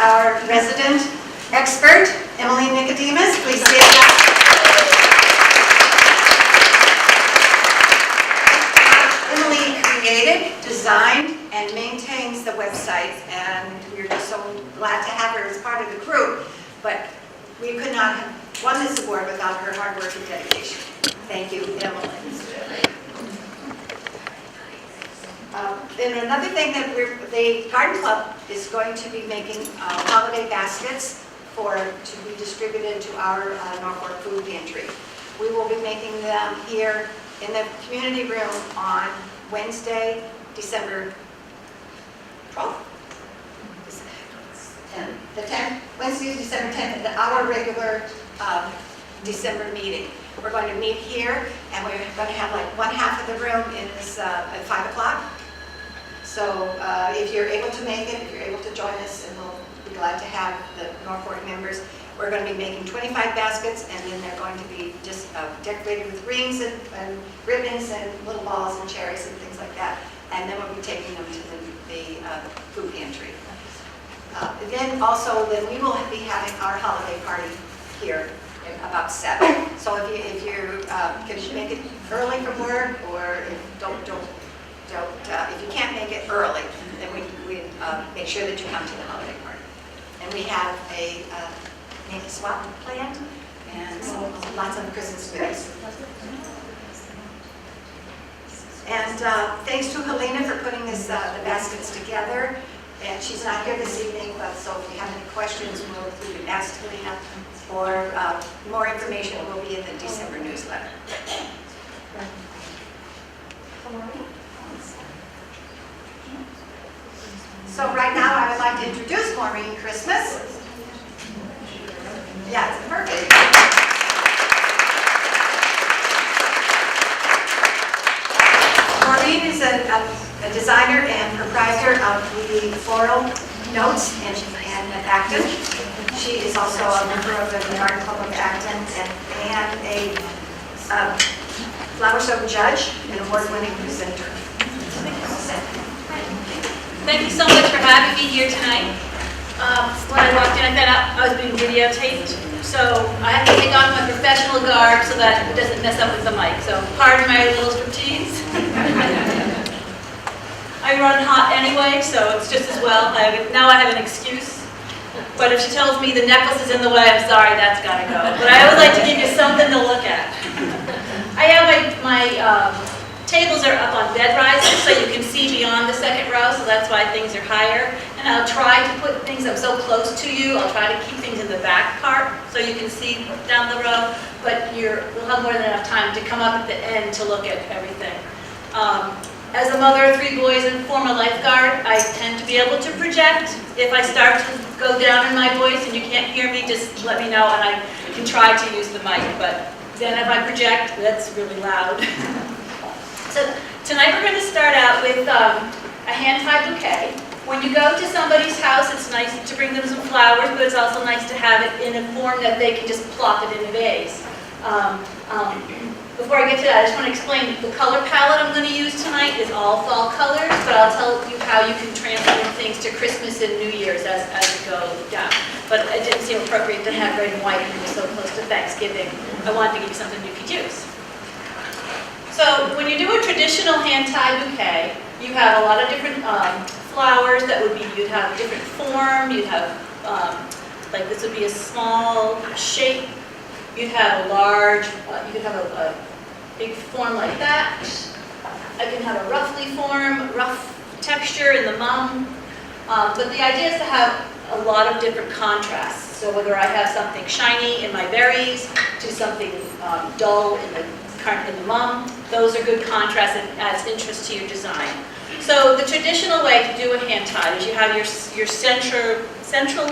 our resident expert, Emily Nicodemus. Please stand up. Emily created, designed, and maintains the website, and we're just so glad to have her as part of the crew. But we could not have won this award without her hard work and dedication. Thank you, Emily. And another thing that the Garden Club is going to be making holiday baskets to be distributed to our Norfolk food pantry. We will be making them here in the community room on Wednesday, December 12th. The 10th, Wednesday, December 10th, at our regular December meeting. We're going to meet here, and we're going to have like one half of the room in this at 5 o'clock. So if you're able to make it, if you're able to join us, and we'll be glad to have the Norfolk members. We're going to be making 25 baskets, and then they're going to be just decorated with rings and ribbons and little balls and cherries and things like that. And then we'll be taking them to the food pantry. Then we will be having our holiday party here at about 7. So if you can make it early from work, or if you can't make it early, then we make sure that you come to the holiday party. And we have a maybe swap planned, and lots of Christmas goodies. And thanks to Helena for putting the baskets together. And she's not here this evening, but so if you have any questions, we can ask Helena, or more information will be in the December newsletter. So right now I would like to introduce Maureen Christmas. Yeah, it's perfect. Maureen is a designer and proprietor of the Floral Notes in Acton. She is also a member of the Garden Club of Acton and a flower show judge and award-winning presenter. Thank you so much for having me here tonight. When I walked in, I found out I was being videotaped, so I have to take off my professional garb so that it doesn't mess up with the mic. So pardon my little striptease. I run hot anyway, so it's just as well. Now I have an excuse. But if she tells me the necklace is in the way, I'm sorry, that's got to go. But I always like to give you something to look at. I have my tables are up on bed risers, so you can see beyond the second row, so that's why things are higher. And I'll try to put things up so close to you. I'll try to keep things in the back part so you can see down the row, but you'll have more than enough time to come up at the end to look at everything. As a mother of 3 boys and former lifeguard, I tend to be able to project. If I start to go down in my voice and you can't hear me, just let me know and I can try to use the mic. But then if I project, that's really loud. So tonight we're going to start out with a hand-tied bouquet. When you go to somebody's house, it's nice to bring them some flowers, but it's also nice to have it in a form that they can just plop it in a vase. Before I get to that, I just want to explain the color palette I'm going to use tonight is all fall colors, but I'll tell you how you can transform things to Christmas and New Year's as you go down. But it didn't seem appropriate to have red and white when we're so close to Thanksgiving. I wanted to give you something you could use. So when you do a traditional hand-tied bouquet, you have a lot of different flowers that would be, you'd have a different form, you'd have, like this would be a small shape, you'd have a large, you could have a big form like that. I can have a roughly form, rough texture in the mum. But the idea is to have a lot of different contrasts. So whether I have something shiny in my berries to something dull in the mum, those are good contrasts and adds interest to your design. So the traditional way to do a hand tie is you have your central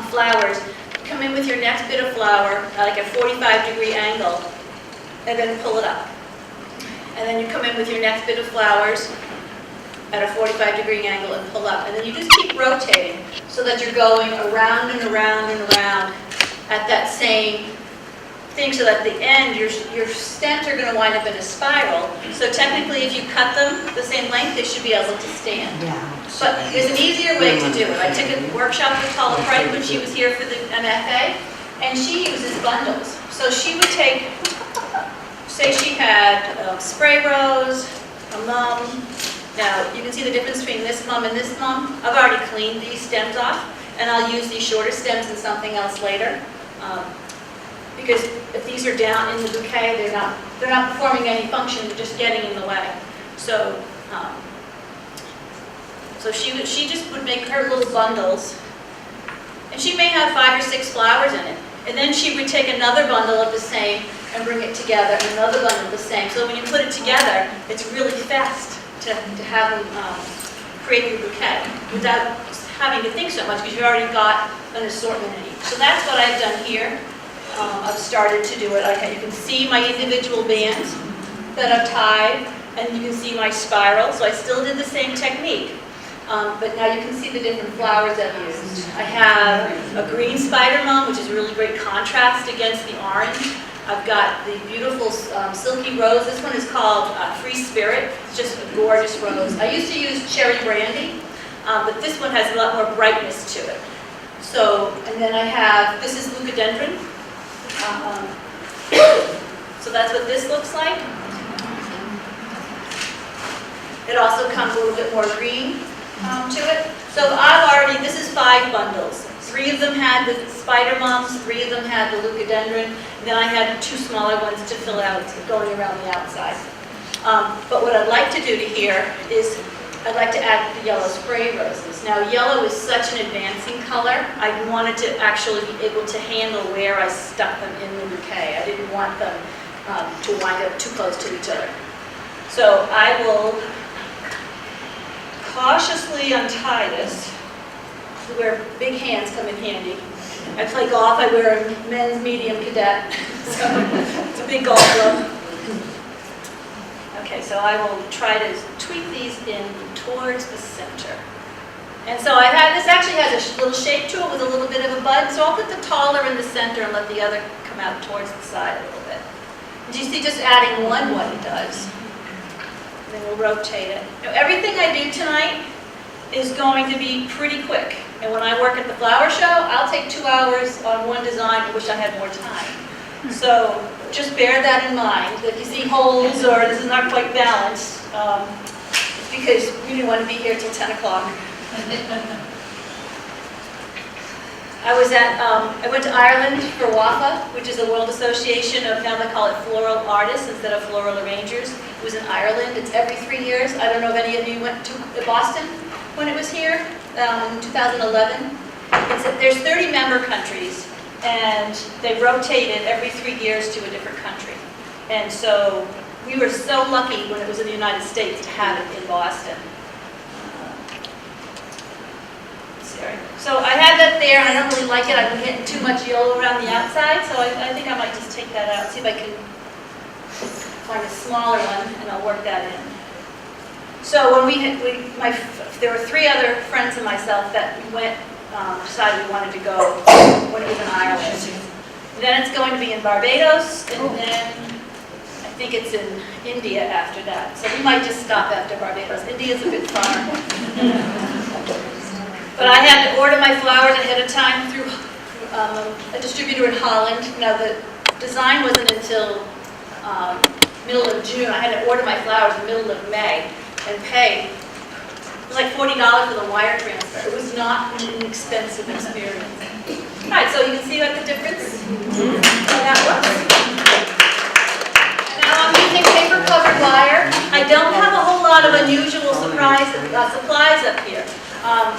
flowers. Come in with your next bit of flower at like a 45-degree angle and then pull it up. And then you come in with your next bit of flowers at a 45-degree angle and pull up. And then you just keep rotating so that you're going around and around and around at that same thing so that at the end, your stems are going to wind up in a spiral. So technically, if you cut them the same length, they should be able to stand. But there's an easier way to do it. I took a workshop with Paula Price when she was here for the MFA, and she uses bundles. So she would take, say she had spray rose, a mum. Now, you can see the difference between this mum and this mum. I've already cleaned these stems off, and I'll use these shorter stems in something else later. Because if these are down in the bouquet, they're not performing any function, they're just getting in the way. So, she just would make her little bundles, and she may have 5 or 6 flowers in it. And then she would take another bundle of the same and bring it together, and another bundle of the same. So when you put it together, it's really fast to have them create your bouquet without having to think so much, because you've already got an assortment in each. So that's what I've done here. I've started to do it. You can see my individual bands that I've tied, and you can see my spiral. So I still did the same technique, but now you can see the different flowers I've used. I have a green spider mum, which is a really great contrast against the orange. I've got the beautiful silky rose. This one is called Free Spirit. It's just a gorgeous rose. I used to use cherry brandy, but this one has a lot more brightness to it. So, and then I have, this is leucodendron. So that's what this looks like. It also comes a little bit more green to it. So I've already, this is 5 bundles. 3 of them had the spider mums, 3 of them had the leucodendron, and then I had 2 smaller ones to fill out going around the outside. But what I'd like to do to here is I'd like to add the yellow spray roses. Now yellow is such an advancing color, I wanted to actually be able to handle where I stuck them in the bouquet. I didn't want them to wind up too close to each other. So I will cautiously untie this, where big hands come in handy. I play golf, I wear a men's medium cadet, so it's a big golf glove. Okay, so I will try to tweak these in towards the center. And so this actually has a little shape to it with a little bit of a bud, so I'll put the taller in the center and let the other come out towards the side a little bit. Do you see just adding one what it does? And then we'll rotate it. Now everything I do tonight is going to be pretty quick. And when I work at the flower show, I'll take 2 hours on one design. I wish I had more time. So just bear that in mind, that if you see holes or this is not quite balanced, because we didn't want to be here till 10 o'clock. I went to Ireland for WAFA, which is a World Association of, now they call it floral artists instead of floral arrangers. It was in Ireland. It's every 3 years. I don't know if any of you went to Boston when it was here in 2011. There's 30 member countries, and they rotate it every 3 years to a different country. And so we were so lucky when it was in the United States to have it in Boston. So I had that there, and I don't really like it. I'm getting too much yellow around the outside, so I think I might just take that out, see if I can find a smaller one, and I'll work that in. So when there were 3 other friends and myself that went, decided we wanted to go when it was in Ireland. And then it's going to be in Barbados, and then I think it's in India after that. So we might just stop after Barbados. India's a bit far. But I had to order my flowers ahead of time through a distributor in Holland. Now the design wasn't until middle of June. I had to order my flowers in the middle of May and pay. It was like $40 for the wire transfer. It was not an expensive experience. All right, so you can see what the difference how that looks. Now I'm using paper covered wire. I don't have a whole lot of unusual supplies up here.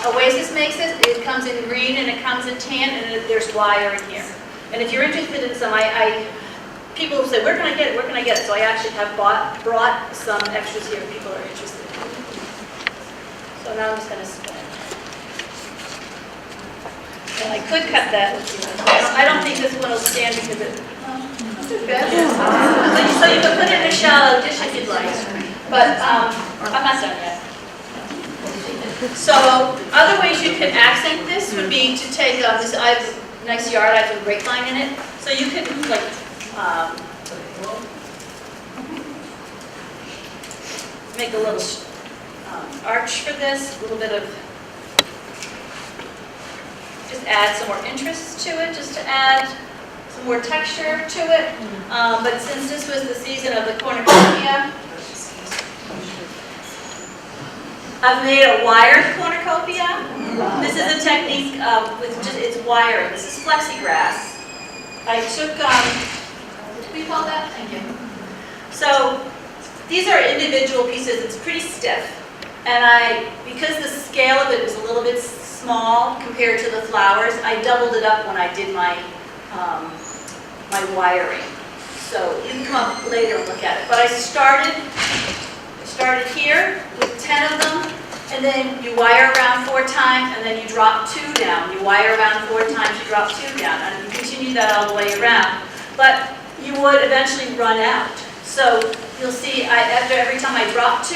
Oasis makes it. It comes in green and it comes in tan, and there's wire in here. And if you're interested in some, people say, where can I get it? Where can I get it? So I actually have brought some extras here if people are interested. So now I'm just going to spin. And I could cut that. I don't think this one will stand because it. So you can put it in a shallow dish if you'd like. But I'm not done yet. So other ways you can accent this would be to take this. I have a nice yard. I have a grapevine in it. So you could like make a little arch for this, a little bit of, just add some more interest to it, just to add some more texture to it. But since this was the season of the Cornucopia, I've made a wired cornucopia. This is a technique with just, it's wiring. This is plexiglass. I took, what do we call that? Thank you. So these are individual pieces. It's pretty stiff. And because the scale of it was a little bit small compared to the flowers, I doubled it up when I did my, my wiring. So you can come up later and look at it. But I started here with 10 of them, and then you wire around 4 times, and then you drop 2 down. You wire around 4 times, you drop 2 down, and you continue that all the way around. But you would eventually run out. So you'll see, after every time I drop 2,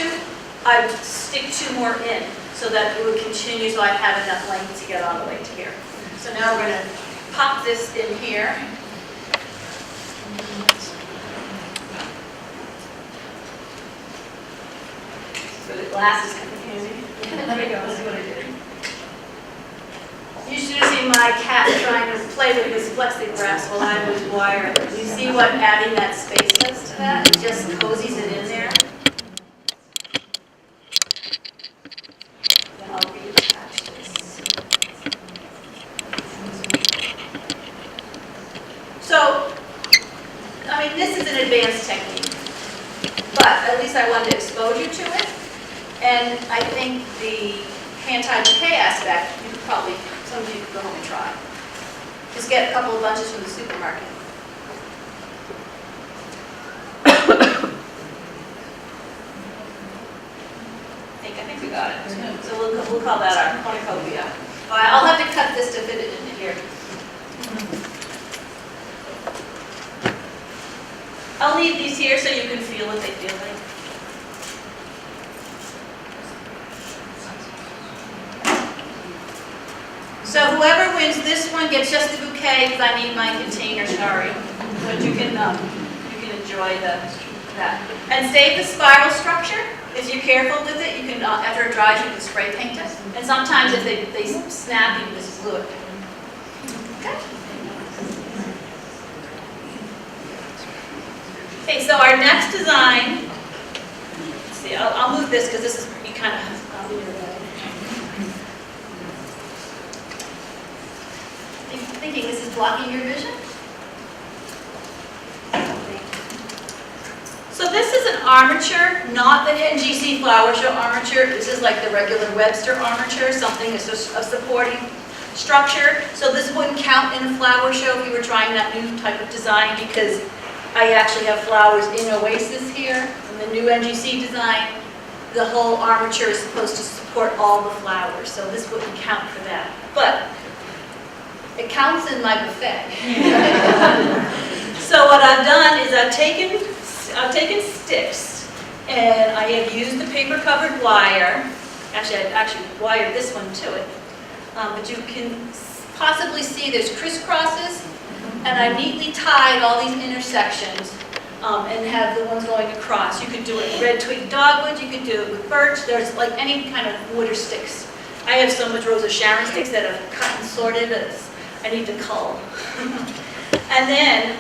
I stick 2 more in, so that it would continue, so I'd have enough length to get all the way to here. So now we're going to pop this in here. So the glass is confusing. Let me go, see what I did. You should have seen my cat trying to play with this plexiglass while I was wiring. You see what adding that space does to that? It just cozies it in there. Then I'll reattach this. So, I mean, this is an advanced technique, but at least I wanted to expose you to it. And I think the anti-decay aspect, you could probably, some of you could go home and try. Just get a couple of bunches from the supermarket. I think we got it. So we'll call that our cornucopia. I'll have to cut this to fit it into here. I'll leave these here so you can feel what they feel like. So whoever wins this one gets just the bouquet, because I need my container, sorry. But you can enjoy that. And save the spiral structure. If you're careful with it, you can, after it dries, you can spray paint it. And sometimes if they snap, you can just glue it. Okay. Okay, so our next design, let's see, I'll move this because this is pretty kind of, thinking this is blocking your vision? So this is an armature, not the NGC Flower Show armature. This is like the regular Webster armature, something that's just a supporting structure. So this wouldn't count in a flower show if we were trying that new type of design, because I actually have flowers in Oasis here. In the new NGC design, the whole armature is supposed to support all the flowers, so this wouldn't count for that. But it counts in my buffet. So what I've done is I've taken sticks, and I have used the paper-covered wire. Actually, I've actually wired this one to it. But you can possibly see there's crisscrosses, and I neatly tied all these intersections and have the ones going across. You could do it with red twig dogwood, you could do it with birch. There's like any kind of wood or sticks. I have so much Rose of Sharon sticks that I've cut and sorted. I need to cull. And then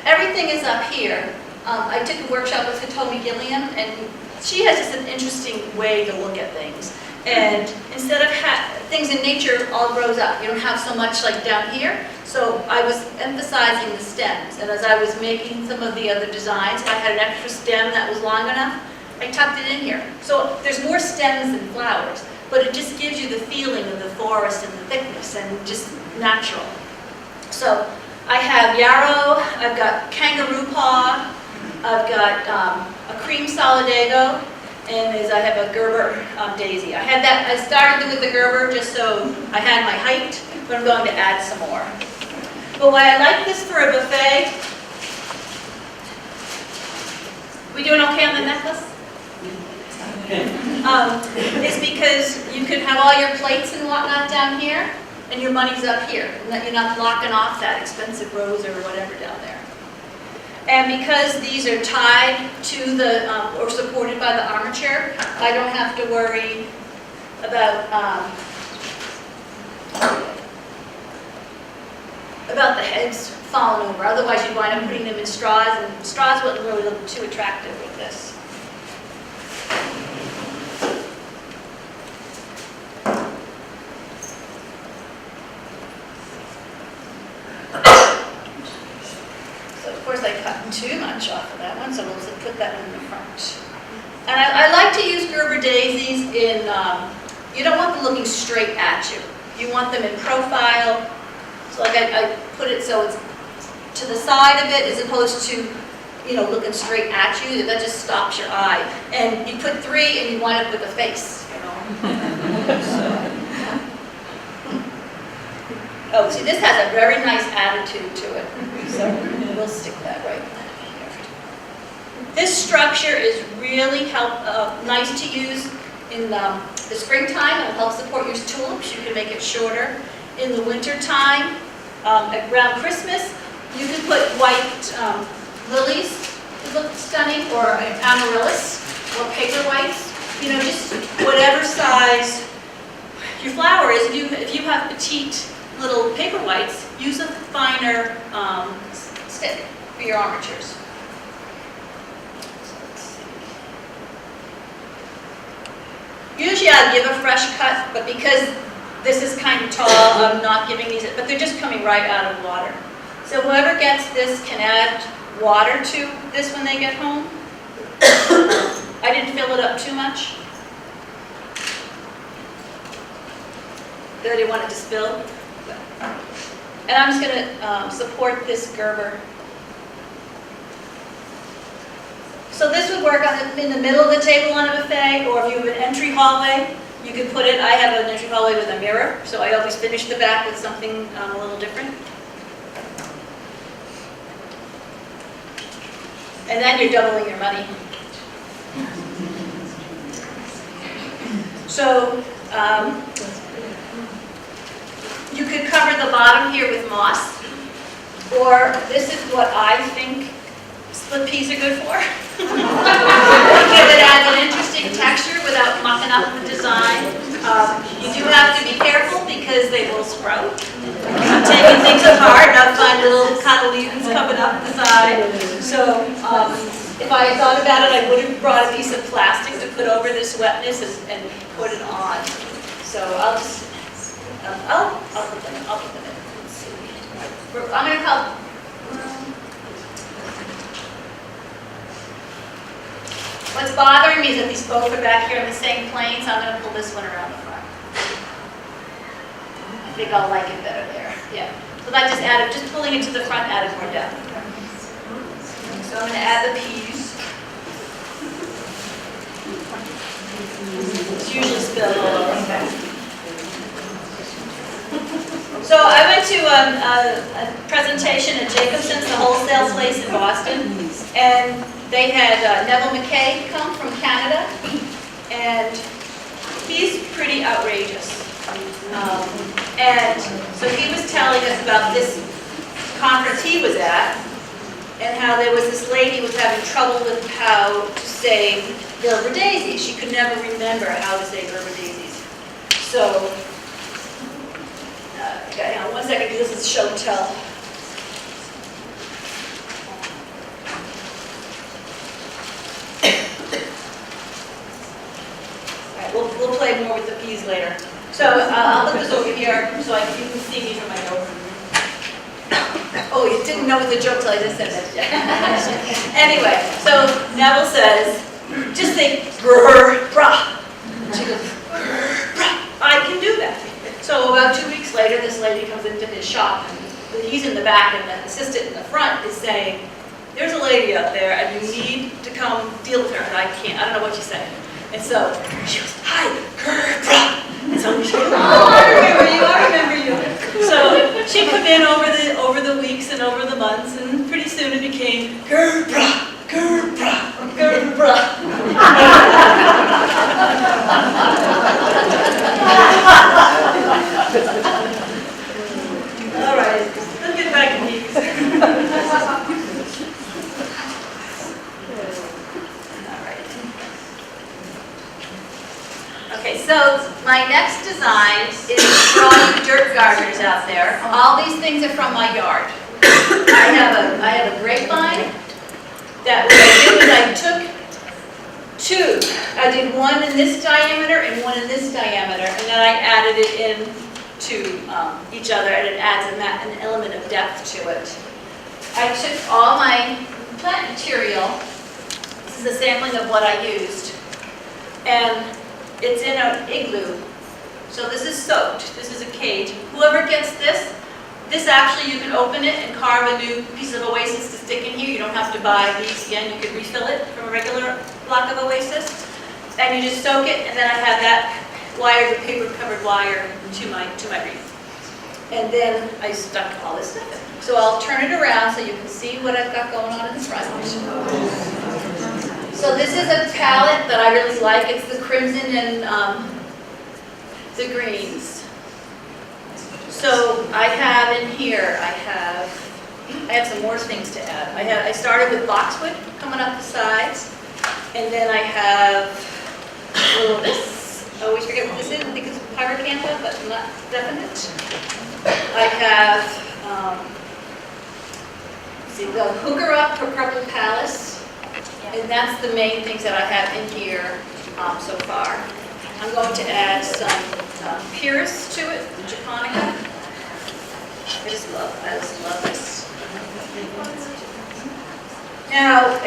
everything is up here. I took a workshop with Hitomi Gilliam, and she has just an interesting way to look at things. And instead of things in nature all grows up. You don't have so much like down here. So I was emphasizing the stems. And as I was making some of the other designs, if I had an extra stem that was long enough, I tucked it in here. So there's more stems than flowers, but it just gives you the feeling of the forest and the thickness and just natural. So I have yarrow, I've got kangaroo paw, I've got a cream solidago, and I have a Gerber daisy. I started with the Gerber just so I had my height, but I'm going to add some more. But why I like this for a buffet, we doing okay on the necklace? Is because you can have all your plates and whatnot down here, and your money's up here, and that you're not blocking off that expensive rose or whatever down there. And because these are tied to the, or supported by the armature, I don't have to worry about the heads falling over. Otherwise, you'd wind up putting them in straws, and straws wouldn't really look too attractive with this. So of course, I cut too much off of that one, so we'll just put that in the front. And I like to use Gerber daisies in, you don't want them looking straight at you. You want them in profile. So like I put it so it's to the side of it as opposed to, you know, looking straight at you. That just stops your eye. And you put 3 and you wind up with a face, you know. Oh, see, this has a very nice attitude to it. So we'll stick that right here. This structure is really nice to use in the springtime. It'll help support your tulips. You can make it shorter. In the winter time, around Christmas, you can put white lilies, that look stunning, or amaryllis, or paper whites. You know, just whatever size your flower is. If you have petite little paper whites, use a finer stick for your armatures. Usually I'd give a fresh cut, but because this is kind of tall, I'm not giving these, but they're just coming right out of water. So whoever gets this can add water to this when they get home. I didn't fill it up too much. That I didn't want it to spill. And I'm just going to support this Gerber. So this would work in the middle of the table on a buffet, or if you have an entry hallway, you could put it. I have an entry hallway with a mirror, so I always finish the back with something a little different. And then you're doubling your money. So you could cover the bottom here with moss, or this is what I think split peas are good for. Because it adds an interesting texture without mucking up the design. You do have to be careful because they will sprout. Taking things apart, and I'll find little cotyledons coming up the side. So if I had thought about it, I would have brought a piece of plastic to put over this wetness and put it on. So I'll just, I'll put them in. Let's see. I'm going to call. What's bothering me is that these both are back here in the same plane, so I'm going to pull this one around the front. I think I'll like it better there. Yeah. So I just added, just pulling it to the front added more depth. So I'm going to add the peas. It's usually spilled all over. So I went to a presentation at Jacobson's, the wholesale place in Boston, and they had Neville McKay come from Canada, and he's pretty outrageous. And so he was telling us about this conference he was at, and how there was this lady who was having trouble with how to say Gerber daisies. She could never remember how to say Gerber daisies. So, hang on 1 second, because this is show and tell. We'll play more with the peas later. So I'll put this over here so you can see me from my nose. Oh, you didn't know it was a joke till I just said it. Anyway, so Neville says, just think, brah. She goes, brah. I can do that. So about 2 weeks later, this lady comes into his shop, and he's in the back, and the assistant in the front is saying, there's a lady out there, and you need to come deal with her. And I don't know what she's saying. And so she goes, hi, Gerber. And so she goes, oh, I remember you. So she come in over the weeks and over the months, and pretty soon it became Gerber. listeners out there, all these things are from my yard. I have a grapevine that what I did was I took two. I did one in this diameter and one in this diameter, and then I added it in to each other, and it adds an element of depth to it. I took all my plant material. This is a sampling of what I used, and it's in an igloo. So this is soaked. This is a cage. Whoever gets this actually you can open it and carve a new piece of Oasis to stick in here. You don't have to buy these again. You can refill it from a regular block of Oasis. And you just soak it, and then I have that wire, the paper-covered wire, to my wreath. And then I stuck all this stuff in. So I'll turn it around so you can see what I've got going on in the front. So this is a palette that I really like. It's the crimson and the greens. So I have in here, I have some more things to add. I started with boxwood coming up the sides, and then I have a little this. I always forget what this is. I think it's pyracantha, but I'm not definite. I have the hooker up for Purple Palace, and that's the main things that I have in here so far. I'm going to add some Pyrrhus to it, Japonica. I just love this. Now,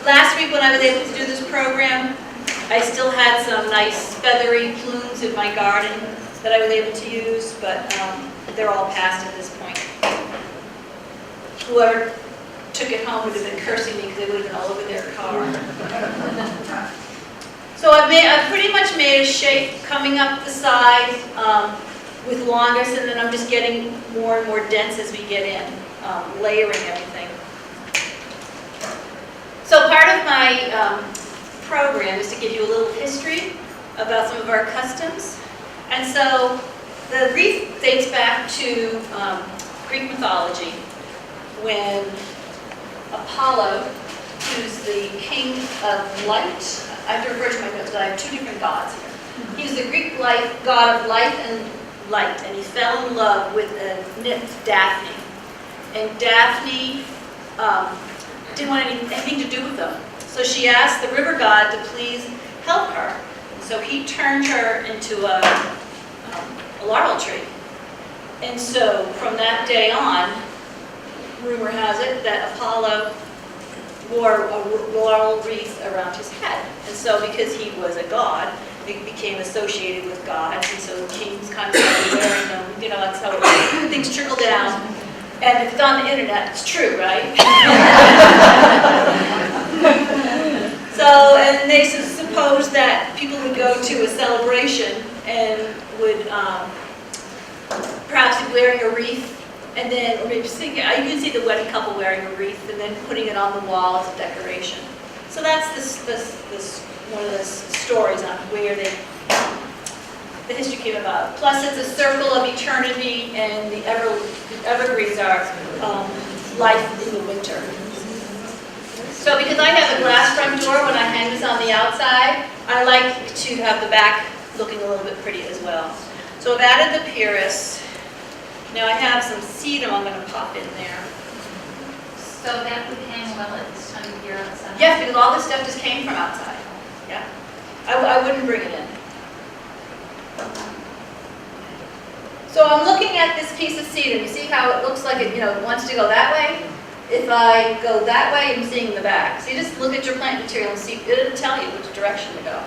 last week when I was able to do this program, I still had some nice feathery plumes in my garden that I was able to use, but they're all past at this point. Whoever took it home would have been cursing me because they would have been all over their car. So I've pretty much made a shape coming up the side with longest, and then I'm just getting more and more dense as we get in, layering everything. So part of my program is to give you a little history about some of our customs. And so the wreath dates back to Greek mythology, when Apollo, who's the king of light, I have to refer to my notes, but I have two different gods here. He's the Greek god of life and light, and he fell in love with a nymph, Daphne. And Daphne didn't want anything to do with them. So she asked the river god to please help her. So he turned her into a laurel tree. And so from that day on, rumor has it that Apollo wore a laurel wreath around his head. And so because he was a god, it became associated with gods, and so kings kind of started wearing them. You know, that's how things trickle down. And if it's on the internet, it's true, right? So, and they suppose that people would go to a celebration and would perhaps be wearing a wreath, and then, or maybe you can see the wedding couple wearing a wreath and then putting it on the wall as a decoration. So that's this one of the stories on where the history came about. Plus, it's a circle of eternity, and the evergreens are life in the winter. So because I have a glass front door, when I hang this on the outside, I like to have the back looking a little bit pretty as well. So I've added the Pyrrhus. Now I have some sedum I'm going to pop in there. So that would hang well at this time of year outside? Yes, because all this stuff just came from outside. Yeah. I wouldn't bring it in. So I'm looking at this piece of sedum. You see how it looks like it, it wants to go that way? If I go that way, I'm seeing the back. So you just look at your plant material and see, it'll tell you which direction to go.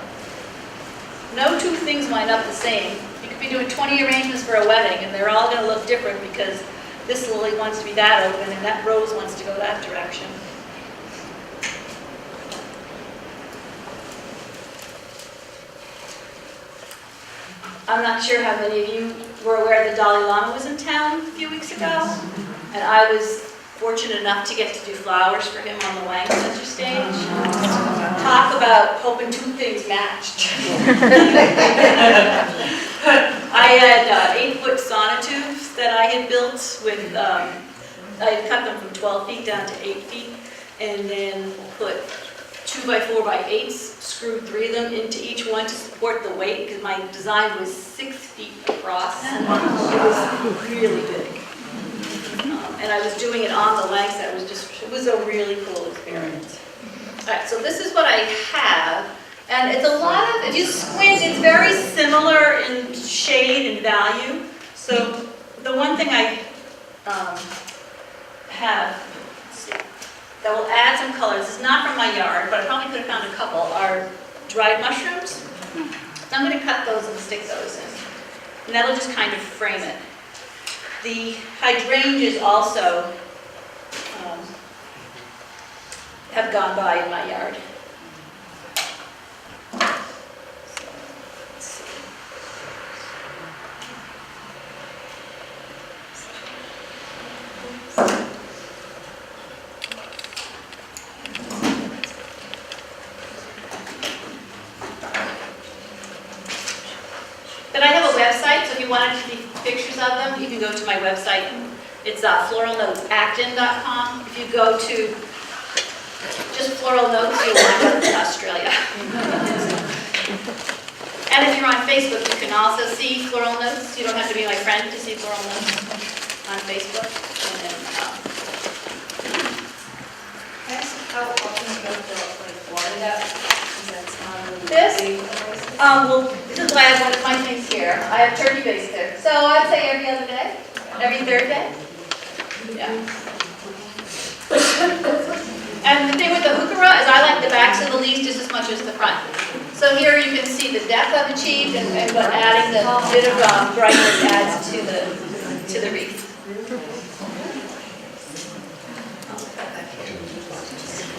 No two things wind up the same. You could be doing 20 arrangements for a wedding, and they're all going to look different because this lily wants to be that open, and that rose wants to go that direction. I'm not sure how many of you were aware the Dalai Lama was in town a few weeks ago, and I was fortunate enough to get to do flowers for him on the Wang Center stage. Talk about hoping two things matched. I had 8-foot sonotubes that I had built with, I had cut them from 12 feet down to 8 feet, and then put 2x4x8s, screwed 3 of them into each one to support the weight, because my design was 6 feet across. It was really big. And I was doing it on the lengths. It was a really cool experience. All right, so this is what I have. And it's a lot of, if you squint, it's very similar in shade and value. So the one thing I have, let's see, that will add some colors, it's not from my yard, but I probably could have found a couple, are dried mushrooms. So I'm going to cut those and stick those in. And that'll just kind of frame it. The hydrangeas also have gone by in my yard. But I have a website, so if you wanted to see pictures of them, you can go to my website. It's floralnotesacton.com. If you go to just Floral Notes, you'll wind up in Australia. And if you're on Facebook, you can also see Floral Notes. You don't have to be my friend to see Floral Notes on Facebook. And then, How often do you go to like Florida? This is why I have one of my things here. I have turkey base there. So I'd say every other day, every third day. Yeah. And the thing with the heuchera is I like the backs of the leaves just as much as the front. So here you can see the depth I've achieved, and but adding the bit of brightness adds to the wreath.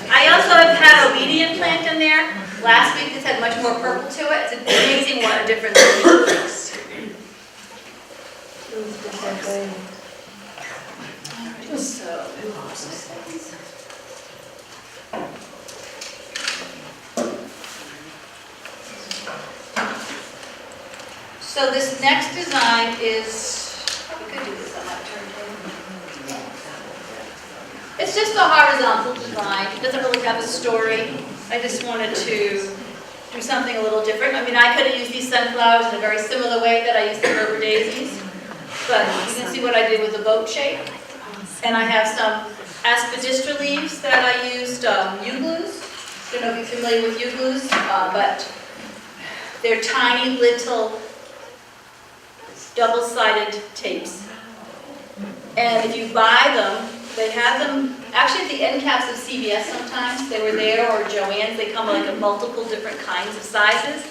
I also have had obedient plant in there. Last week this had much more purple to it. It's amazing what a difference it makes. So this next design is, we could do this on that turntable. It's just a horizontal design. It doesn't really have a story. I just wanted to do something a little different. I mean, I could have used these sunflowers in a very similar way that I used the rubber daisies, but you can see what I did with the boat shape. And I have some aspidistra leaves that I used U-glues. I don't know if you're familiar with U-glues, but they're tiny little double-sided tapes. And if you buy them, they have them, actually at the end caps of CVS sometimes, they were there, or Joann's, they come like in multiple different kinds of sizes.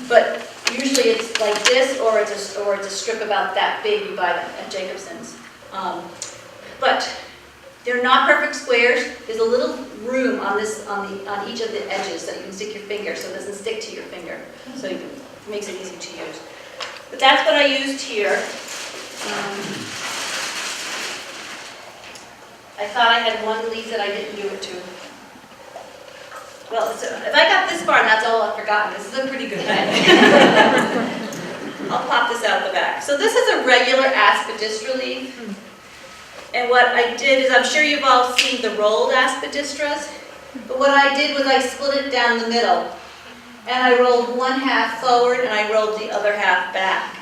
But usually it's like this, or it's a strip about that big, you buy them at Jacobson's. But they're not perfect squares. There's a little room on each of the edges that you can stick your finger, so it doesn't stick to your finger. So it makes it easy to use. But that's what I used here. I thought I had one leaf that I didn't do it to. Well, if I got this far and that's all I've forgotten, this is a pretty good thing. I'll pop this out the back. So this is a regular aspidistra leaf. And what I did is, I'm sure you've all seen the rolled aspidistras, but what I did was I split it down the middle. And I rolled one half forward and I rolled the other half back.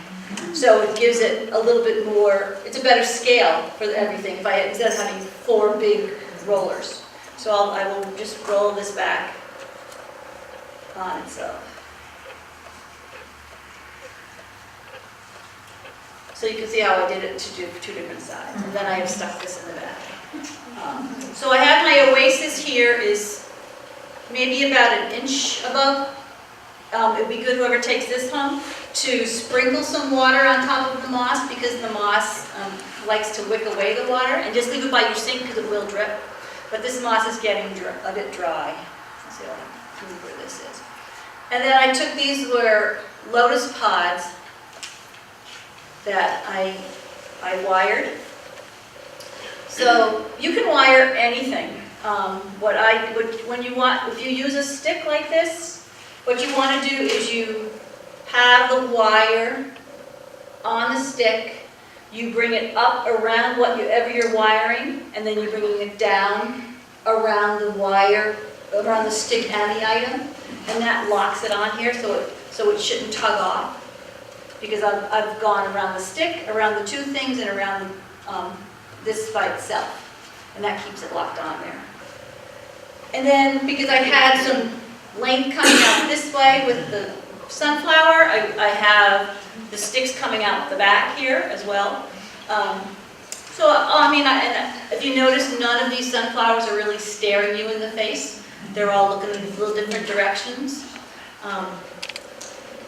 So it gives it a little bit more, it's a better scale for everything instead of having 4 big rollers. So I will just roll this back on itself. So you can see how I did it to do 2 different sides. And then I have stuck this in the back. So I have my oasis here is maybe about 1 inch above. It'd be good, whoever takes this home, to sprinkle some water on top of the moss, because the moss likes to wick away the water, and just leave it by your sink because it will drip. But this moss is getting a bit dry. Let's see where this is. And then I took these were lotus pods that I wired. So you can wire anything. If you use a stick like this, what you want to do is you have the wire on the stick, you bring it up around whatever you're wiring, and then you're bringing it down around the wire around the stick and the item, and that locks it on here, so it shouldn't tug off. Because I've gone around the stick, around the two things, and around this by itself. And that keeps it locked on there. And then, because I had some length coming out this way with the sunflower, I have the sticks coming out the back here as well. So, I mean, and if you notice, none of these sunflowers are really staring you in the face. They're all looking in little different directions.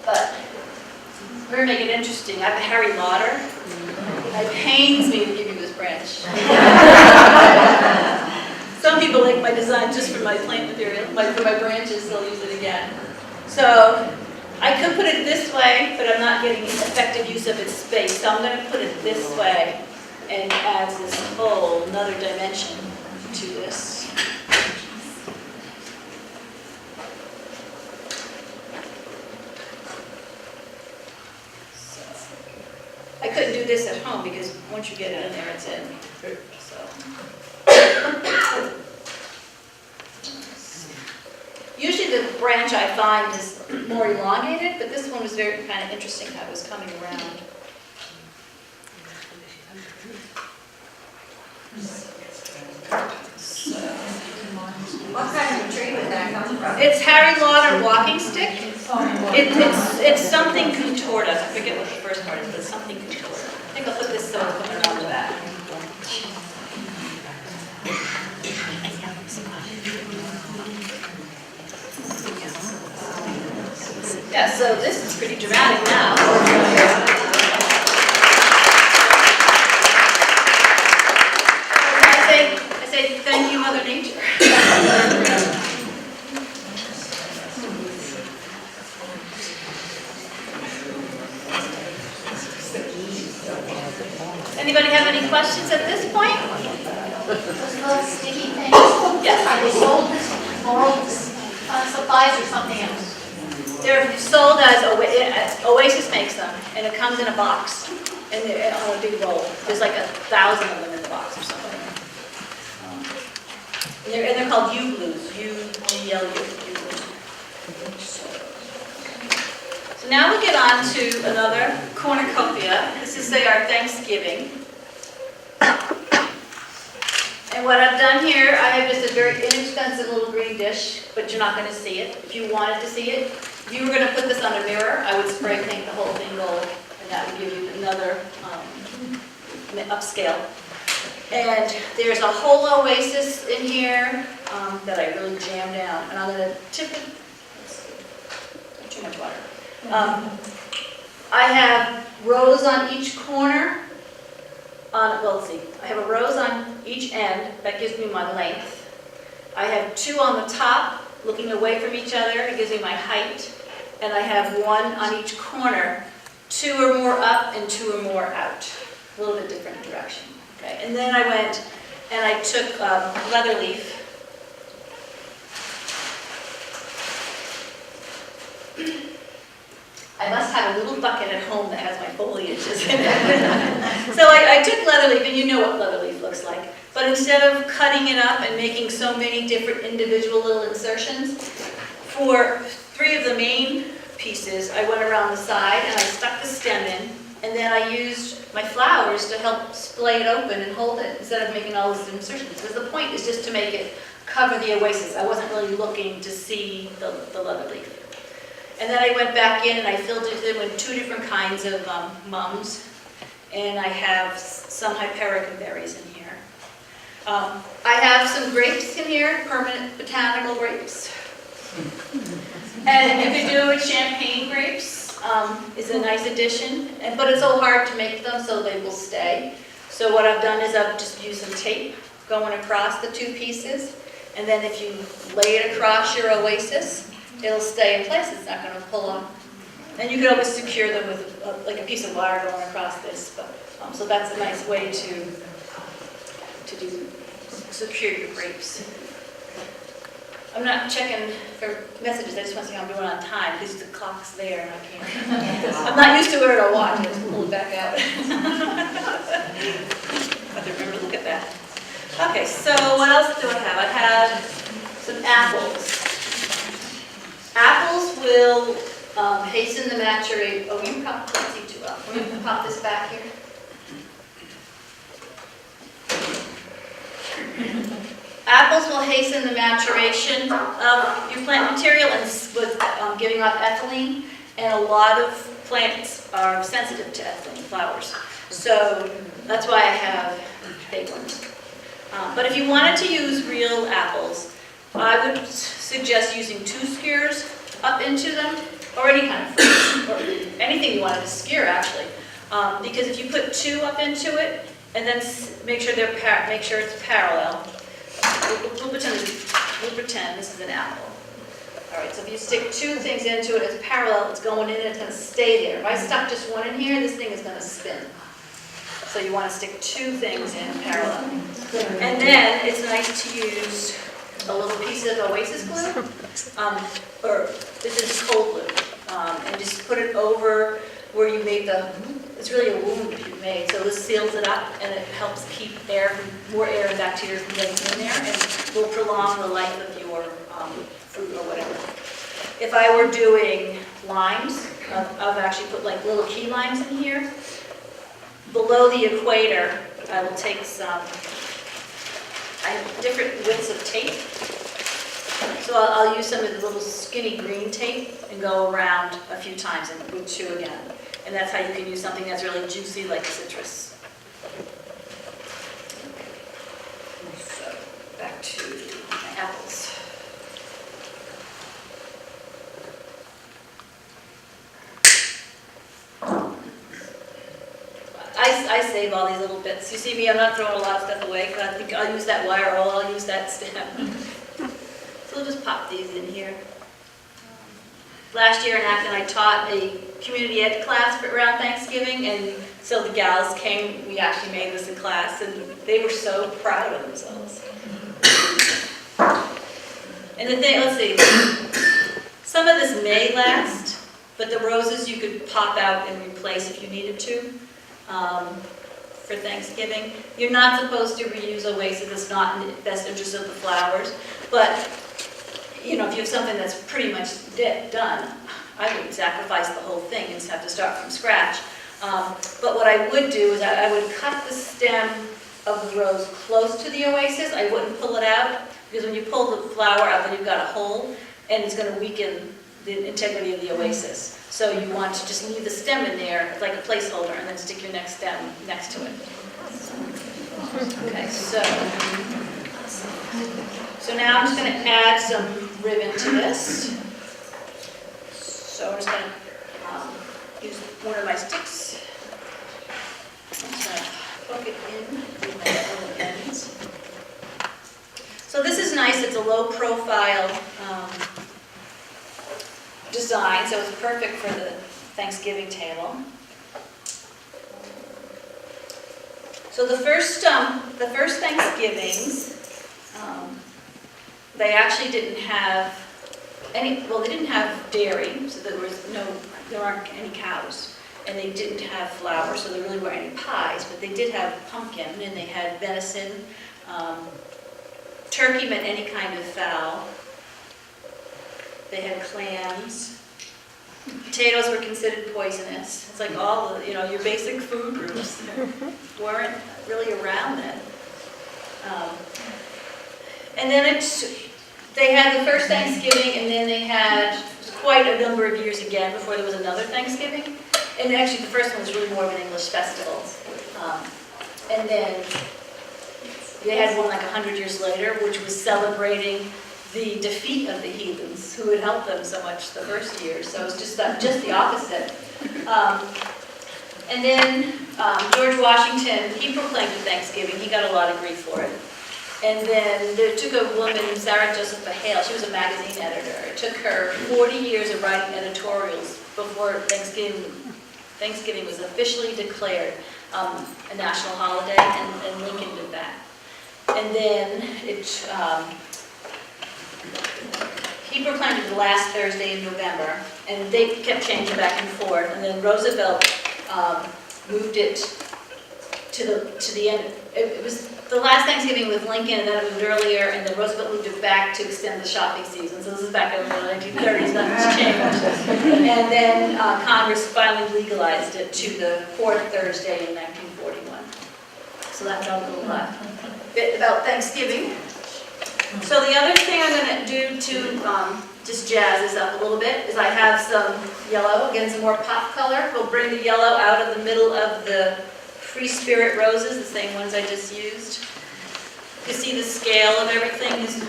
But we're going to make it interesting. I have a Harry Lauder. It pains me to give you this branch. Some people like my design just for my plant material, for my branches, they'll use it again. So I could put it this way, but I'm not getting effective use of its space. So I'm going to put it this way, and it adds this whole another dimension to this. I couldn't do this at home because once you get it in there, it's in. So. Usually the branch I find is more elongated, but this one was very kind of interesting how it was coming around. What kind of tree would that come from? It's Harry Lauder walking stick. It's something contorted. I forget what the first part is, but it's something contorted. I think I'll put this so it's coming around the back. Yeah, so this is pretty dramatic now. I say thank you, Mother Nature. Anybody have any questions at this point? Those little sticky things, Yes. are they sold as floral supplies or something else? They're sold as Oasis makes them, and it comes in a box, and they're on a big roll. There's like 1,000 of them in the box or something. And they're called U-glues, U-G-L-U. So now we get on to another cornucopia. This is our Thanksgiving. And what I've done here, I have just a very inexpensive little green dish, but you're not going to see it. If you wanted to see it, if you were going to put this on a mirror, I would spray paint the whole thing gold, and that would give you another upscale. And there's a whole oasis in here that I really jammed down, and I'm going to tip it. Let's see, not too much water. I have rows on each corner. Well, let's see. I have a rose on each end. That gives me my length. I have 2 on the top, looking away from each other. It gives me my height. And I have 1 on each corner. 2 or more up and 2 or more out. A little bit different direction. Okay. And then I went and I took leather leaf. I must have a little bucket at home that has my foliages in it. So I took leather leaf, and you know what leather leaf looks like. But instead of cutting it up and making so many different individual little insertions, for 3 of the main pieces, I went around the side and I stuck the stem in, and then I used my flowers to help splay it open and hold it instead of making all these insertions. Because the point is just to make it cover the oasis. I wasn't really looking to see the leather leaf. And then I went back in and I filled it in with 2 different kinds of mums. And I have some hypericum berries in here. I have some grapes in here, permanent botanical grapes. And you could do with champagne grapes, is a nice addition. But it's so hard to make them so they will stay. So what I've done is I've just used some tape going across the 2 pieces. And then if you lay it across your oasis, it'll stay in place. It's not going to pull off. And you could always secure them with like a piece of wire going across this. But, so that's a nice way to secure your grapes. I'm not checking for messages. I just want to see how I'm doing on time because the clock's there and I can't. I'm not used to wearing a watch. I just pull it back out. I have to remember to look at that. Okay, so what else do I have? I have some apples. Apples will hasten the maturation. Oh, you can't see too well. We're going to pop this back here. Apples will hasten the maturation of your plant material and with giving off ethylene, and a lot of plants are sensitive to ethylene, flowers. So that's why I have fake ones. But if you wanted to use real apples, I would suggest using 2 skewers up into them, or any kind of fruit, or anything you wanted to skewer actually. Because if you put 2 up into it, and then make sure it's parallel. We'll pretend this is an apple. All right, so if you stick 2 things into it, it's parallel, it's going in, and it's going to stay there. If I stuck just 1 in here, this thing is going to spin. So you want to stick 2 things in parallel. And then it's nice to use a little piece of Oasis glue, or this is cold glue, and just put it over where you made it's really a wound that you made, so this seals it up and it helps keep more air and bacteria from getting in there, and will prolong the life of your fruit or whatever. If I were doing limes, I've actually put like little key limes in here. Below the equator, I will take I have different widths of tape. So I'll use some of the little skinny green tape and go around a few times and with 2 again. And that's how you can use something that's really juicy like citrus. So back to my apples. I save all these little bits. You see me, I'm not throwing a lot of stuff away, because I think I'll use that wire roll, I'll use that stem. So we'll just pop these in here. Last year in Acton, I taught a community ed class around Thanksgiving, and so the gals came, we actually made this in class, and they were so proud of themselves. And the thing, let's see, some of this may last, but the roses you could pop out and replace if you needed to. For Thanksgiving. You're not supposed to reuse Oasis, it's not in the best interest of the flowers, but you know, if you have something that's pretty much done, I wouldn't sacrifice the whole thing and just have to start from scratch. But what I would do is I would cut the stem of the rose close to the Oasis. I wouldn't pull it out, because when you pull the flower out, then you've got a hole, and it's going to weaken the integrity of the Oasis. So you want to just leave the stem in there like a placeholder, and then stick your next stem next to it. Okay, so now I'm just going to add some ribbon to this. So I'm just going to use one of my sticks. I'm just going to poke it in with my little ends. So this is nice. It's a low profile design, so it's perfect for the Thanksgiving table. So the first Thanksgivings, they actually didn't have any. Well, they didn't have dairy, so there aren't any cows, and they didn't have flour, so there really weren't any pies. But they did have pumpkin, and they had venison. Turkey meant any kind of fowl. They had clams. Potatoes were considered poisonous. It's like all the, your basic food groups weren't really around then. And then they had the first Thanksgiving, and then they had quite a number of years again before there was another Thanksgiving. And actually the first one was really more of an English festival. And then they had one like 100 years later, which was celebrating the defeat of the heathens who had helped them so much the first year. So it was just the opposite. And then George Washington, he proclaimed Thanksgiving. He got a lot of grief for it. And then there took a woman, Sarah Josepha Hale. She was a magazine editor. It took her 40 years of writing editorials before Thanksgiving was officially declared a national holiday, and Lincoln did that. And then he proclaimed it the last Thursday in November, and they kept changing back and forth. And then Roosevelt moved it to the end. it was, the last Thanksgiving was Lincoln, and then it moved earlier, and then Roosevelt moved it back to extend the shopping season. So this is back in the 1930s, nothing's changed. And then Congress finally legalized it to the fourth Thursday in 1941. So that's our little bit about Thanksgiving. So the other thing I'm going to do to just jazz this up a little bit is I have some yellow, again some more pop color. We'll bring the yellow out of the middle of the Free Spirit roses, the same ones I just used. You see the scale of everything is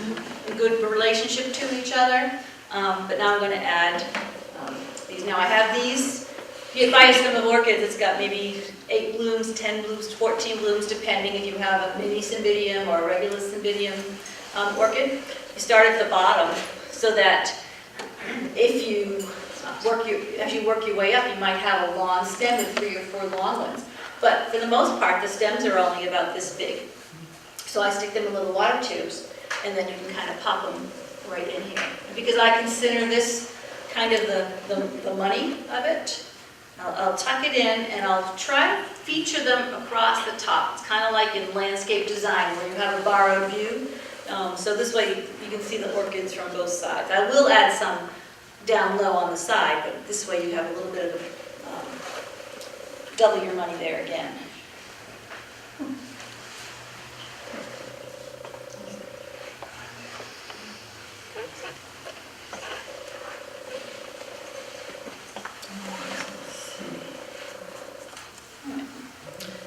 a good relationship to each other. But now I'm going to add these. Now I have these. If you buy a stem of orchids, it's got maybe 8 blooms, 10 blooms, 14 blooms, depending if you have a mini cymbidium or a regular cymbidium orchid. You start at the bottom so that if you as you work your way up, you might have a long stem with 3 or 4 long ones. But for the most part, the stems are only about this big. So I stick them in little water tubes, and then you can kind of pop them right in here. Because I consider this kind of the money of it, I'll tuck it in, and I'll try to feature them across the top. It's kind of like in landscape design, where you have a borrowed view. So this way you can see the orchids from both sides. I will add some down low on the side, but this way you have a little bit of double your money there again.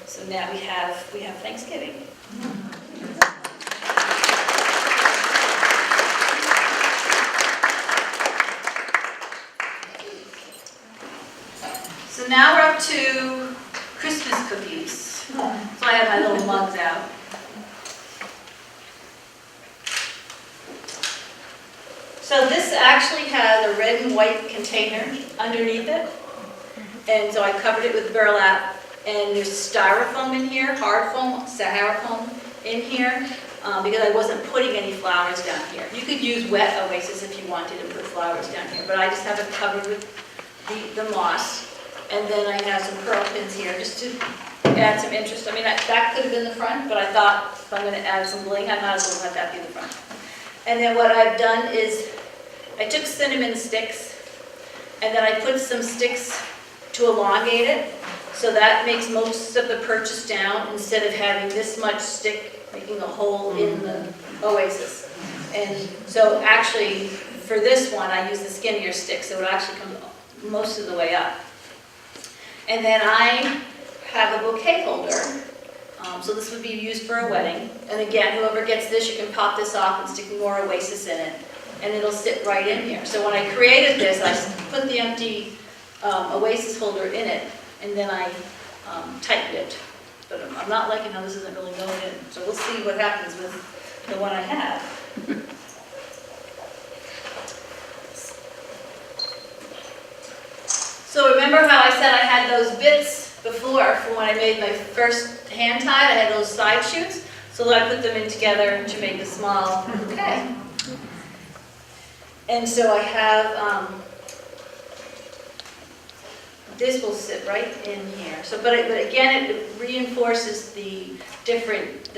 So now we have Thanksgiving. So now we're up to Christmas cookies. So I have my little mugs out. So this actually has a red and white container underneath it. And so I covered it with burlap. And there's styrofoam in here, hard foam, Sahara foam in here, because I wasn't putting any flowers down here. You could use wet oasis if you wanted to put flowers down here, but I just have it covered with the moss. And then I have some pearl pins here just to add some interest. I mean, that could have been the front, but I thought if I'm going to add some bling, I might as well let that be the front. And then what I've done is I took cinnamon sticks, and then I put some sticks to elongate it. So that makes most of the purchase down instead of having this much stick making a hole in the oasis. And so actually for this one I use the skinnier stick, so it actually comes most of the way up. And then I have a bouquet holder. So this would be used for a wedding. And again, whoever gets this, you can pop this off and stick more oasis in it. And it'll sit right in here. So when I created this, I put the empty oasis holder in it. And then I tightened it. But I'm not liking how this isn't really going in. So we'll see what happens with the one I have. So remember how I said I had those bits before from when I made my first hand tie? I had those side shoots. So I put them in together to make a small bouquet. And so I have... this will sit right in here. So, but again, it reinforces the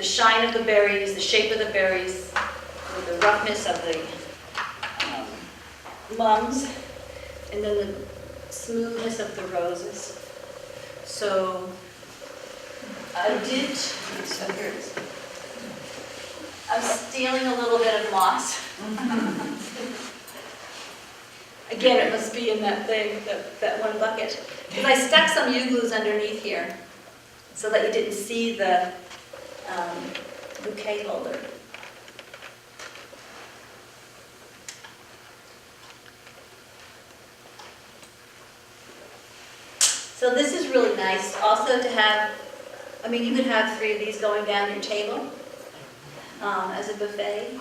shine of the berries, the shape of the berries, the roughness of the mums, and then the smoothness of the roses. So I did. So here it is. I'm stealing a little bit of moss. Again, it must be in that thing, that one bucket. Because I stuck some U-glues underneath here so that you didn't see the bouquet holder. So this is really nice also to have, I mean, you could have 3 of these going down your table as a buffet.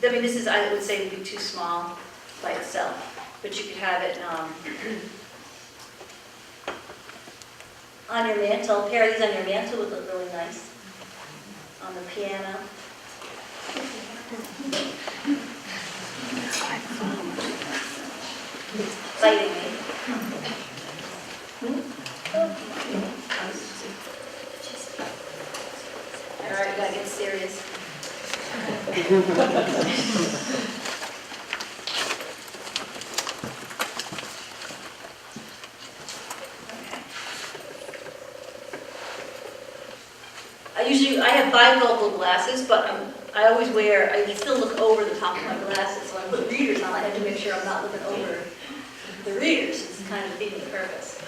I mean, this is, I would say, would be too small by itself. But you could have it on your mantle. A pair of these on your mantle would look really nice. On the piano. It's exciting me. serious. I have bifocal glasses, but I always wear, I still look over the top of my glasses, so I put readers on, I have to make sure I'm not looking over the readers. It's kind of defeating the purpose.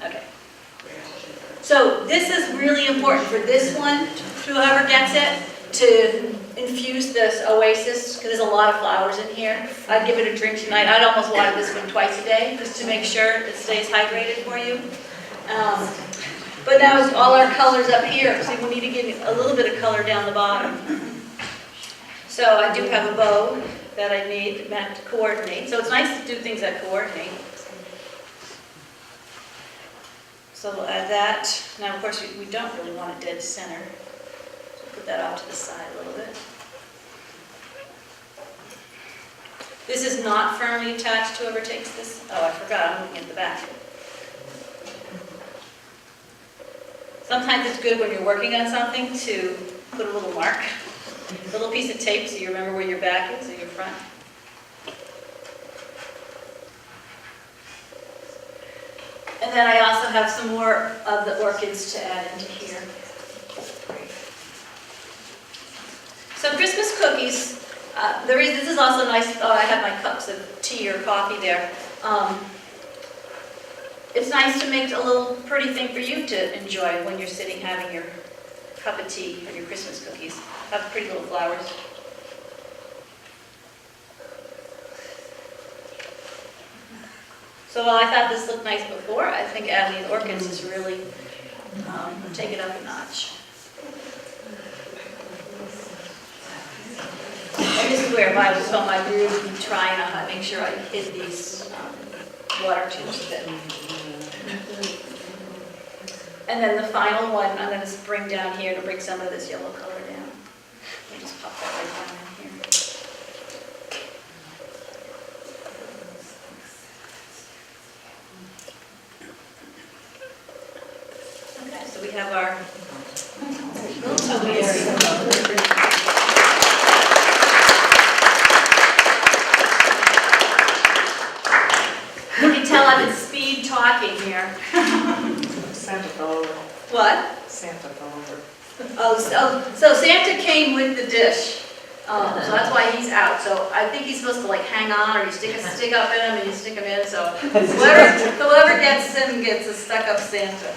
Okay. So this is really important for this one, whoever gets it, to infuse this oasis, because there's a lot of flowers in here. I'd give it a drink tonight. I'd almost water this one twice a day, just to make sure it stays hydrated for you. But now it's all our colors up here, so we need to give a little bit of color down the bottom. So I do have a bow that I made meant to coordinate. So it's nice to do things that coordinate. So we'll add that. Now, of course, we don't really want it dead center. So put that off to the side a little bit. This is not firmly attached to whoever takes this. Oh, I forgot, I'm looking at the back. Sometimes it's good when you're working on something to put a little mark, a little piece of tape so you remember where your back is or your front. And then I also have some more of the orchids to add into here. So Christmas cookies, this is also nice. Oh, I have my cups of tea or coffee there. It's nice to make a little pretty thing for you to enjoy when you're sitting having your cup of tea or your Christmas cookies. Have pretty little flowers. So while I thought this looked nice before, I think adding the orchids is really take it up a notch. And this is where if I was home, I'd really be trying to make sure I hid these water tubes a bit. And then the final one, I'm going to bring down here to bring some of this yellow color down. Let me just pop that right down in here. Okay, so we have our little topiary. You can tell I'm in speed talking here. Santa fell over. What? Santa fell over. So Santa came with the dish. So that's why he's out. So I think he's supposed to like hang on, or you stick a stick up in him and you stick him in. So whoever gets him gets a stuck up Santa.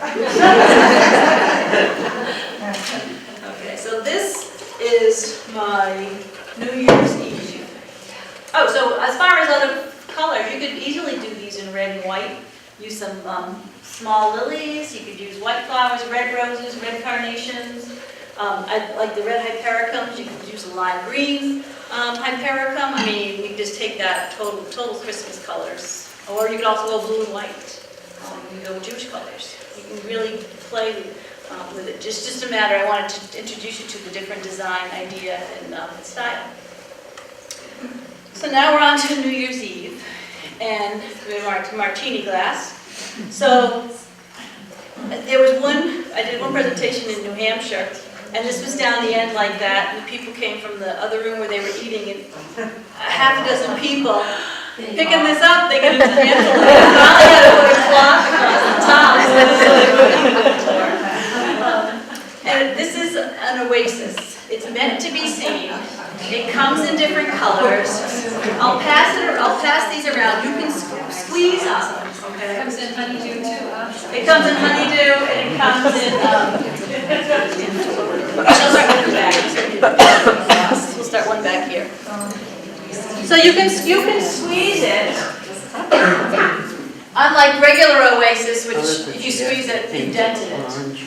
Okay, so this is my New Year's Eve. Oh, so as far as other colors, you could easily do these in red and white. Use some small lilies. You could use white flowers, red roses, red carnations. I like the red hypericums. You could use a lime green hypericum. I mean, you can just take that total Christmas colors. Or you could also go blue and white. You can go Jewish colors. You can really play with it. Just a matter. I wanted to introduce you to the different design idea and style. So now we're on to New Year's Eve, and we have our martini glass. So there was I did one presentation in New Hampshire, and this was down the end like that, and the people came from the other room where they were eating, and half a dozen people picking this up, thinking it was Angela. I finally had to put a cloth across the top so they wouldn't eat the floor. And this is an oasis. It's meant to be seen. It comes in different colors. I'll pass these around. You can squeeze on them. Okay. It comes in honeydew too, huh? It comes in honeydew, and it comes in. I'll start with the back. We'll start one back here. So you can squeeze it. Unlike regular Oasis, which if you squeeze it, you dented it.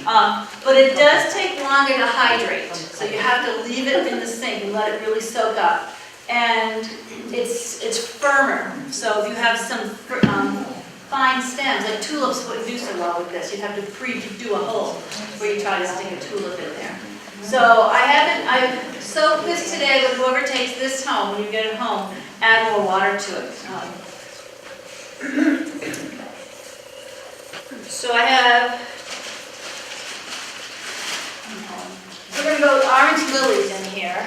But it does take longer to hydrate, so you have to leave it in the sink and let it really soak up. And it's firmer, so if you have some fine stems, like tulips wouldn't do so well with this. You'd have to do a hole where you try to stick a tulip in there. So I've soaked this today, but whoever takes this home, when you get it home, add more water to it. So I have orange lilies in here.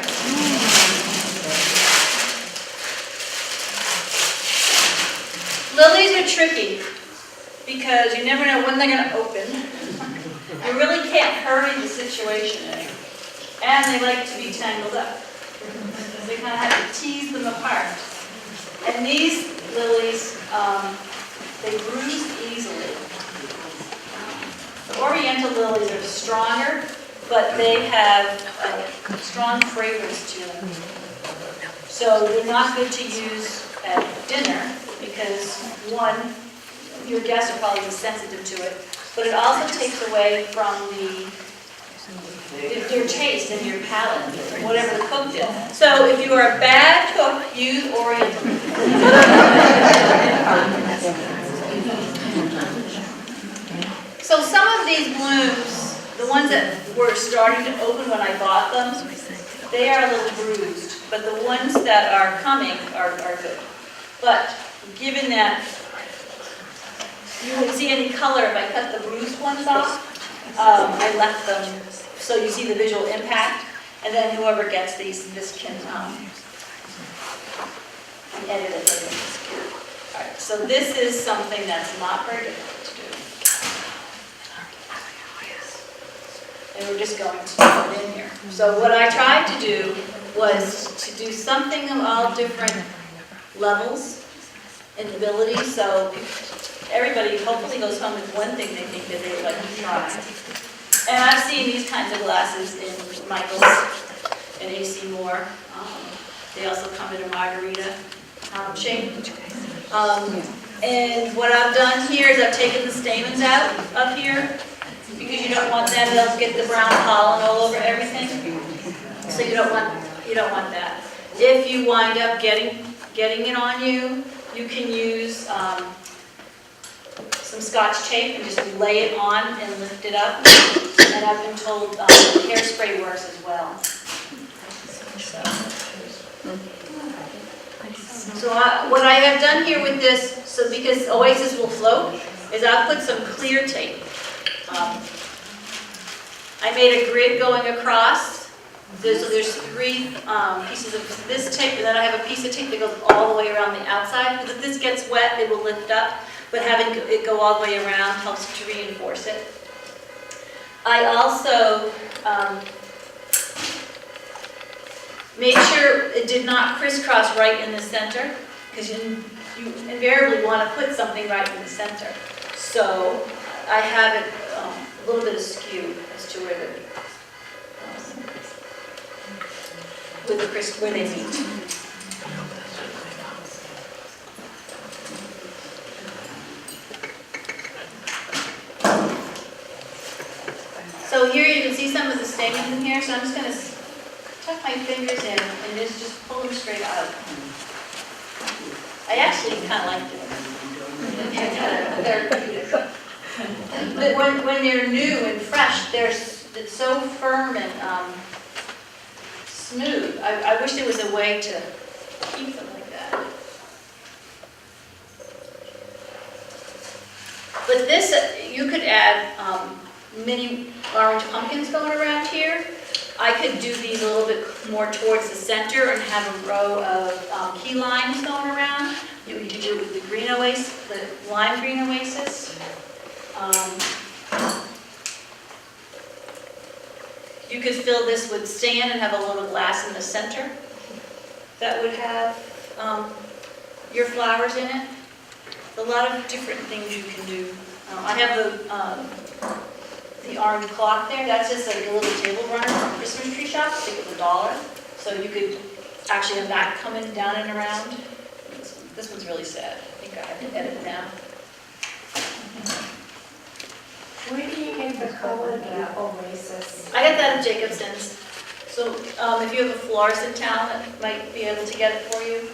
Lilies are tricky because you never know when they're going to open. You really can't hurry the situation any. And they like to be tangled up. So you kind of have to tease them apart. And these lilies, they bruise easily. The oriental lilies are stronger, but they have a strong fragrance to them. So they're not good to use at dinner because, one, your guests are probably sensitive to it, but it also takes away from your taste and your palate, whatever the cook did. So if you are a bad cook, use oriental. So some of these blooms, the ones that were starting to open when I bought them, they are a little bruised, but the ones that are coming are good. But given that you wouldn't see any color if I cut the bruised ones off, I left them so you see the visual impact, and then whoever gets this can edit it later. All right, so this is something that's not very difficult to do. And we're just going to put it in here. So what I tried to do was to do something of all different levels and abilities, so everybody hopefully goes home with one thing they think that they would like to try. And I've seen these kinds of glasses in Michael's and AC Moore. They also come in a margarita shape. And what I've done here is I've taken the stamens out up here because you don't want them, they'll get the brown pollen all over everything. So you don't want that. If you wind up getting it on you, you can use some Scotch tape and just lay it on and lift it up. And I've been told hairspray works as well. So what I have done here with this, so because Oasis will float, is I've put some clear tape. I made a grid going across. So there's 3 pieces of this tape, and then I have a piece of tape that goes all the way around the outside. Because if this gets wet, it will lift up, but having it go all the way around helps to reinforce it. I also made sure it did not crisscross right in the center, because you invariably want to put something right in the center. So I have it a little bit askew as to where where they meet. So here you can see some of the stamens in here, so I'm just going to tuck my fingers in and just pull them straight out. I actually kind of like it. They're therapeutic. But when they're new and fresh, it's so firm and smooth. I wish there was a way to keep them like that. But this, you could add mini orange pumpkins going around here. I could do these a little bit more towards the center and have a row of key limes going around. You could do it with the green oasis, the lime green oasis. You could fill this with sand and have a little glass in the center that would have your flowers in it. A lot of different things you can do. I have the orange clock there. That's just like a little table runner from a Christmas tree shop. I think it's $1. So you could actually have that coming down and around. This one's really sad. I think I have to edit it now. Where do you get the color, the Oasis? I got that at Jacobson's. So if you have a florist in town that might be able to get it for you.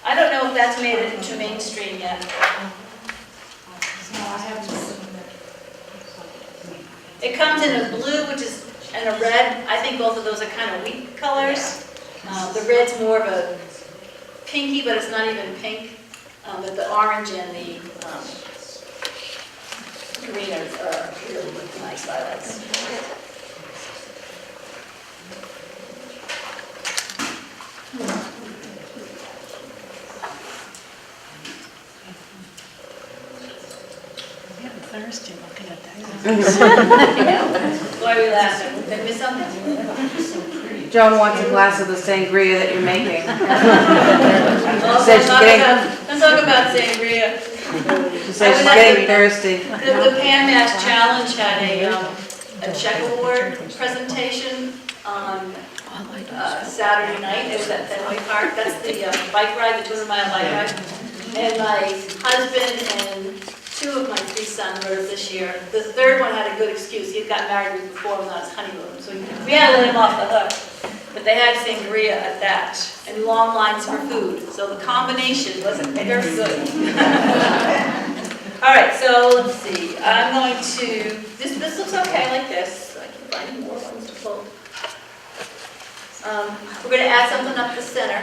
I don't know if that's made it into mainstream yet. No, I haven't seen it. It comes in a blue, and a red. I think both of those are kind of weak colors. The red's more of a pinky, but it's not even pink. But the orange and the green are really nice violets. I'm thirsty looking at that. Why are we laughing? Did I miss something? Joan wants a glass of the sangria that you're making. Oh, Said she's getting- don't talk about sangria. She says she's getting thirsty. The PAMAS Challenge had a checkerboard presentation on Saturday night. It was at Fenway Park. That's the bike ride, the 200-mile bike ride. And my husband and 2 of my 3 sons rode it this year. The third one had a good excuse. He had gotten married the week before, was on his honeymoon, so we had to let him off the hook. But they had sangria at that, and long lines for food. So the combination wasn't very good. All right, so let's see. I'm going to, this looks okay like this. I can find more ones to fold. We're going to add something up the center.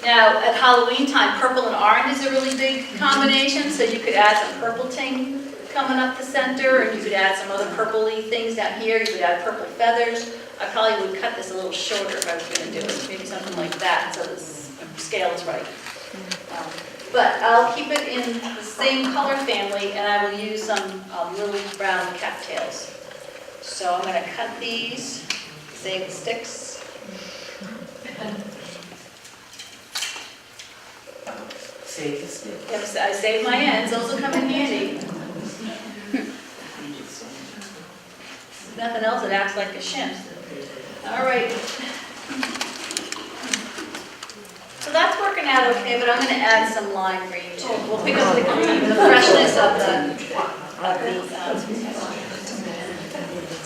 Now, at Halloween time, purple and orange is a really big combination, so you could add some purple ting coming up the center, and you could add some other purpley things down here. You could add purple feathers. I probably would cut this a little shorter if I was going to do it, maybe something like that, so the scale is right. But I'll keep it in the same color family, and I will use some little brown cattails. So I'm going to cut these, save the sticks. Save the stick. Yes, I saved my ends, those will come in handy. Nothing else that acts like a shim. All right. So that's working out okay, but I'm going to add some lime green too. We'll pick up the green, the freshness of the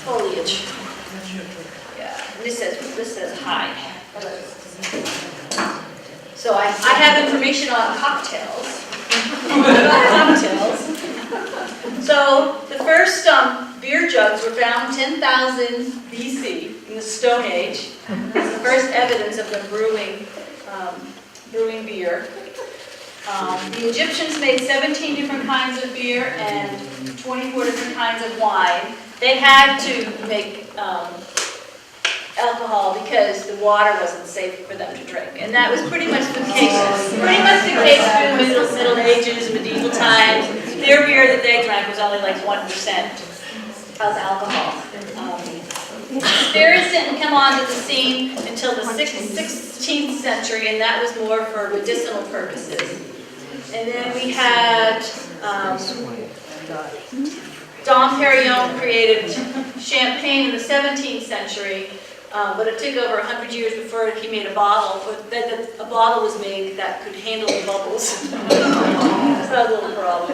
foliage. Yeah, this says hi. So I have information on cocktails. So the first beer jugs were found 10,000 BC in the Stone Age. That's the first evidence of them brewing beer. The Egyptians made 17 different kinds of beer and 24 different kinds of wine. They had to make alcohol because the water wasn't safe for them to drink. And that was pretty much the case. Pretty much the case through the Middle Ages, medieval times. Their beer that they drank was only like 1% of alcohol. Spirits didn't come onto the scene until the 16th century, and that was more for medicinal purposes. And then we had Dom Perignon created champagne in the 17th century. But it took over 100 years before he made a bottle. A bottle was made that could handle the bubbles. So that was a little problem.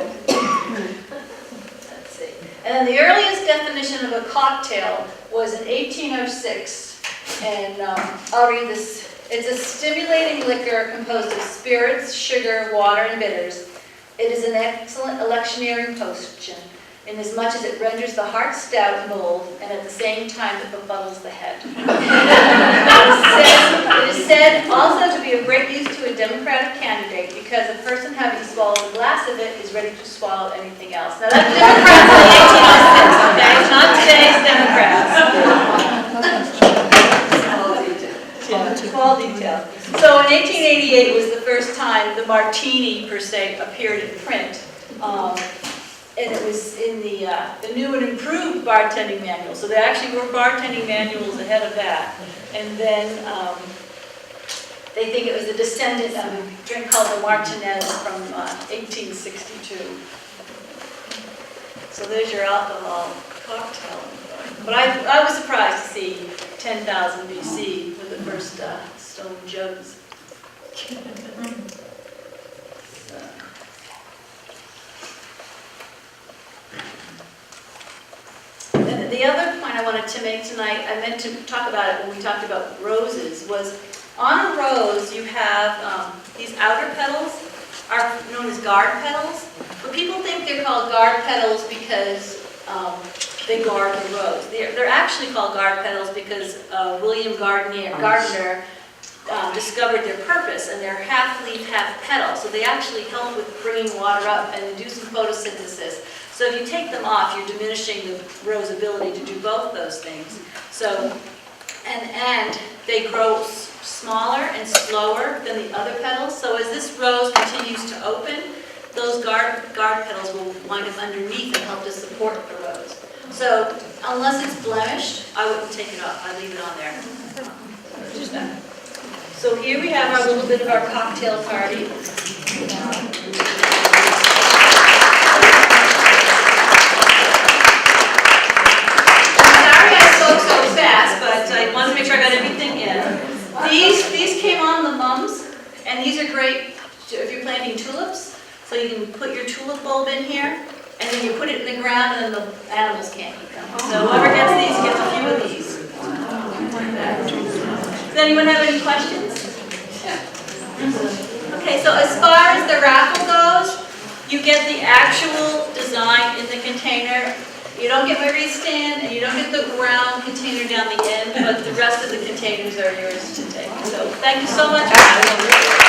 Let's see. And then the earliest definition of a cocktail was in 1806. And I'll read this. It's a stimulating liquor composed of spirits, sugar, water, and bitters. It is an excellent electioneering potion, inasmuch as it renders the heart stout and bold, and at the same time it befuddles the head. It is said also to be of great use to a Democratic candidate because a person having swallowed a glass of it is ready to swallow anything else. Now that's Democrats in the 1806, okay? It's not today's Democrats. Small detail. So in 1888 was the first time the martini, per se, appeared in print. And it was in the new and improved bartending manual. So there actually were bartending manuals ahead of that. And then they think it was a descendant of a drink called the Martinez from 1862. So there's your alcohol cocktail. But I was surprised to see 10,000 BC with the first stone jugs. The other point I wanted to make tonight, I meant to talk about it when we talked about roses, was on a rose you have these outer petals are known as guard petals. But people think they're called guard petals because they guard the rose. They're actually called guard petals because William Gardner discovered their purpose, and they're half leaf, half petal. So they actually help with bringing water up and do some photosynthesis. So if you take them off, you're diminishing the rose ability to do both those things. So, and they grow smaller and slower than the other petals. So as this rose continues to open, those guard petals will wind up underneath and help to support the rose. So unless it's blemished, I wouldn't take it off. I leave it on there. Just that. So here we have our little bit of our cocktail party. So fast, but I wanted to make sure I got everything in. These came on the mums, and these are great if you're planting tulips. So you can put your tulip bulb in here, and then you put it in the ground, and then the animals can't eat them. So whoever gets these gets a few of these. Does anyone have any questions? Okay, so as far as the raffle goes, you get the actual design in the container. You don't get my wreath stand, and you don't get the round container down the end, but the rest of the containers are yours to take. So thank you so much.